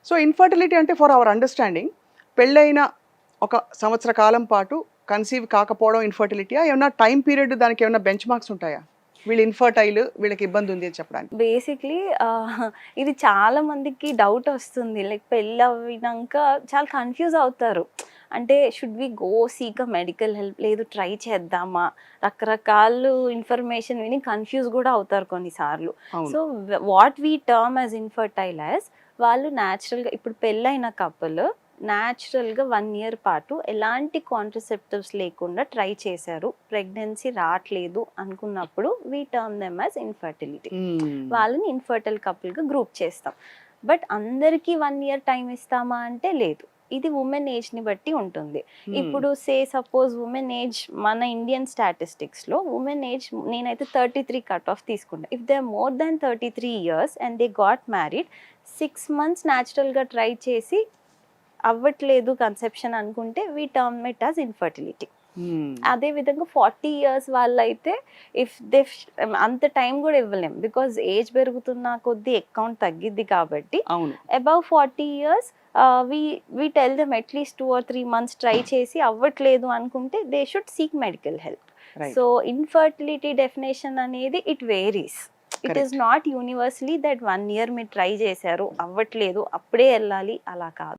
So infertility అంటే for our understanding పెళ్ళైన ఒక సంవత్సర కాలం పాటు కన్సీవ్ కాకపోవడం ఇన్ఫర్టిలిటీయా? ఏమన్నా టైం పీరియడ్ దానికి ఏమన్నా బెంచ్ మార్క్స్ ఉంటాయా? వీళ్ళు ఇన్ఫర్టైల్, వీళ్ళకి ఇబ్బంది ఉంది అని చెప్పడానికి. బేసిక్లీ ఇది చాలా మందికి డౌట్ వస్తుంది. లైక్ పెళ్ళవినంక చాలా కన్‌ఫ్యూజ్ అవుతారు. అంటే should we go seek a medical help, లేదు ట్రై చేద్దామా? రకరకాలు ఇన్ఫర్మేషన్ విని కన్‌ఫ్యూజ్ గూడా అవుతారు కొన్నిసార్లు. అవును. So, what we term as infertile as వాళ్ళు న్యాచురల్‌గా ఇప్పుడు పెళ్ళైన కపుల్ న్యాచురల్‌గా 1 ఇయర్ పాటు ఎలాంటి కాంట్రసెప్టివ్స్ లేకుండా ట్రై చేశారు. ప్రెగ్నెన్సీ రాట్లేదు అనుకున్నప్పుడు వి టర్మ్ దెమ్ యాస్ ఇన్ఫర్టిలిటీ. వాళ్ళని ఇన్ఫర్టైల్ కపుల్‌గా గ్రూప్ చేస్తాం. బట్ అందరికీ 1 ఇయర్ టైం ఇస్తామా అంటే లేదు. ఇది వుమెన్ ఏజ్‌ని బట్టి ఉంటుంది. ఇప్పుడు సపోజ్ వుమెన్ ఏజ్ మన ఇండియన్ స్టాటిస్టిక్స్‌లో వుమెన్ ఏజ్ నేనైతే 33 కట్ ఆఫ్ తీసుకుంటా. If they are more than 33 years and they got married 6 months న్యాచురల్‌గా ట్రై చేసి అవ్వట్లేదు కన్సెప్షన్ అనుకుంటే we term it as infertility. అదే విధంగా 40 ఇయర్స్ వాళ్ళైతే ఇఫ్ దే అంత టైం కూడా ఇవ్వలేం. బికాజ్ ఏజ్ పెరుగుతున్న కొద్దీ అకౌంట్ తగ్గిద్ది కాబట్టి అవును. Above 40 years we tell them అట్లీస్ట్ 2 or 3 మంత్స్ ట్రై చేసి అవ్వట్లేదు అనుకుంటే they should seek medical help. Right. So infertility definition అనేది it varies. It is correct. Not universally that 1 year మీరు ట్రై చేశారు అవ్వట్లేదు అప్పుడే వెళ్ళాలి అలా కాదు.